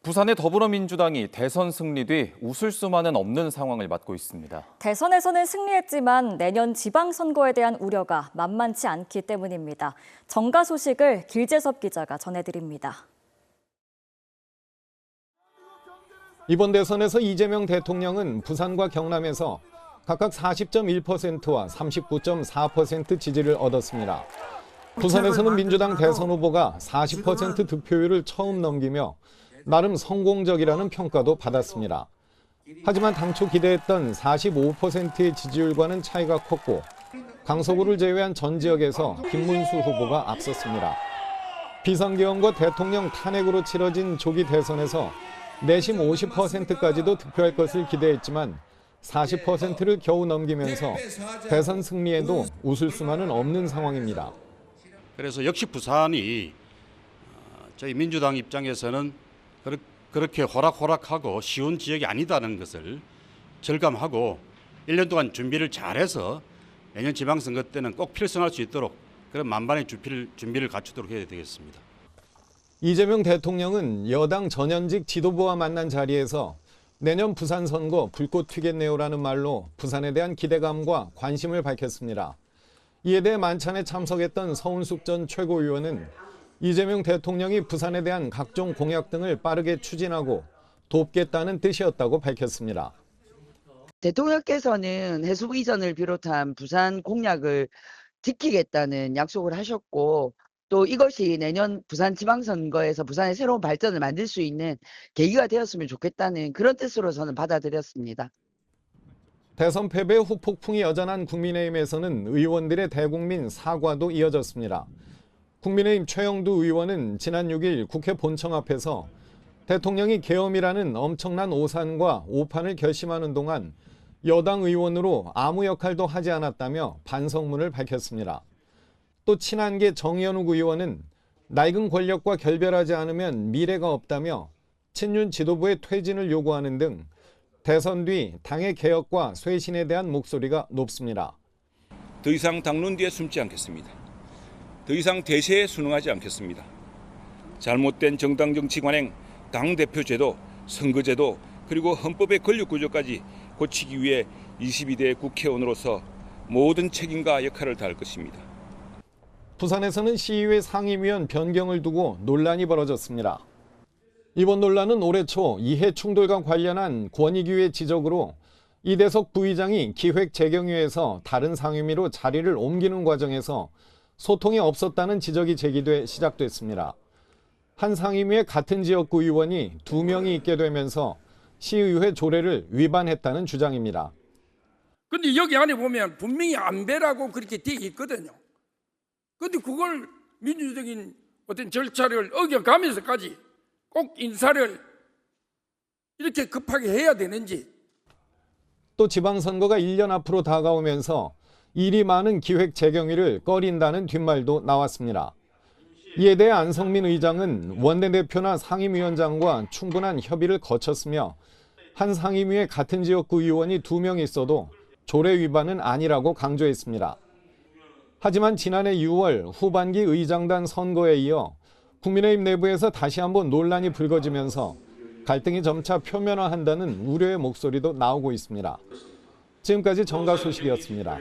부산의 더불어민주당이 대선 승리 뒤 웃을 수만은 없는 상황을 맞고 있습니다. 대선에서는 승리했지만 내년 지방선거에 대한 우려가 만만치 않기 때문입니다. 정가 소식을 길재섭 기자가 전해드립니다. 이번 대선에서 이재명 대통령은 부산과 경남에서 각각 40.1%와 39.4% 지지를 얻었습니다. 부산에서는 민주당 대선 후보가 40% 득표율을 처음 넘기며 나름 성공적이라는 평가도 받았습니다. 하지만 당초 기대했던 45%의 지지율과는 차이가 컸고 강서구를 제외한 전 지역에서 김문수 후보가 앞섰습니다. 비상계엄과 대통령 탄핵으로 치러진 조기 대선에서 내심 50%까지도 득표할 것을 기대했지만 40%를 겨우 넘기면서 대선 승리에도 웃을 수만은 없는 상황입니다. 그래서 역시 부산이 저희 민주당 입장에서는 그렇게 호락호락하고 쉬운 지역이 아니다는 것을 절감하고 1년 동안 준비를 잘해서 내년 지방선거 때는 꼭 필승할 수 있도록 그런 만반의 준비를 갖추도록 해야 되겠습니다. 이재명 대통령은 여당 전현직 지도부와 만난 자리에서 내년 부산 선거 불꽃 튀겠네요라는 말로 부산에 대한 기대감과 관심을 밝혔습니다. 이에 대해 만찬에 참석했던 서운숙 전 최고위원은 이재명 대통령이 부산에 대한 각종 공약 등을 빠르게 추진하고 돕겠다는 뜻이었다고 밝혔습니다. 대통령께서는 해수부 이전을 비롯한 부산 공약을 지키겠다는 약속을 하셨고 또 이것이 내년 부산 지방선거에서 부산의 새로운 발전을 만들 수 있는 계기가 되었으면 좋겠다는 그런 뜻으로 저는 받아들였습니다. 대선 패배 후 폭풍이 여전한 국민의힘에서는 의원들의 대국민 사과도 이어졌습니다. 국민의힘 최영두 의원은 지난 6일 국회 본청 앞에서 대통령이 계엄이라는 엄청난 오산과 오판을 결심하는 동안 여당 의원으로 아무 역할도 하지 않았다며 반성문을 밝혔습니다. 또 친한계 정연욱 의원은 낡은 권력과 결별하지 않으면 미래가 없다며 친윤 지도부의 퇴진을 요구하는 등 대선 뒤 당의 개혁과 쇄신에 대한 목소리가 높습니다. 더 이상 당론 뒤에 숨지 않겠습니다. 더 이상 대세에 순응하지 않겠습니다. 잘못된 정당 정치 관행, 당대표 제도, 선거제도, 그리고 헌법의 권력 구조까지 고치기 위해 22대 국회의원으로서 모든 책임과 역할을 다할 것입니다. 부산에서는 시의회 상임위원 변경을 두고 논란이 벌어졌습니다. 이번 논란은 올해 초 이해 충돌과 관련한 권익위의 지적으로 이대석 부의장이 기획재경위에서 다른 상임위로 자리를 옮기는 과정에서 소통이 없었다는 지적이 제기돼 시작됐습니다. 한 상임위에 같은 지역구 의원이 2명이 있게 되면서 시의회 조례를 위반했다는 주장입니다. 근데 여기 안에 보면 분명히 안배라고 그렇게 되어 있거든요. 근데 그걸 민주적인 어떤 절차를 어겨가면서까지 꼭 인사를 이렇게 급하게 해야 되는지. 또 지방선거가 1년 앞으로 다가오면서 일이 많은 기획재경위를 꺼린다는 뒷말도 나왔습니다. 이에 대해 안성민 의장은 원내대표나 상임위원장과 충분한 협의를 거쳤으며 한 상임위에 같은 지역구 의원이 2명 있어도 조례 위반은 아니라고 강조했습니다. 하지만 지난해 6월 후반기 의장단 선거에 이어 국민의힘 내부에서 다시 한번 논란이 불거지면서 갈등이 점차 표면화한다는 우려의 목소리도 나오고 있습니다. 지금까지 정가 소식이었습니다.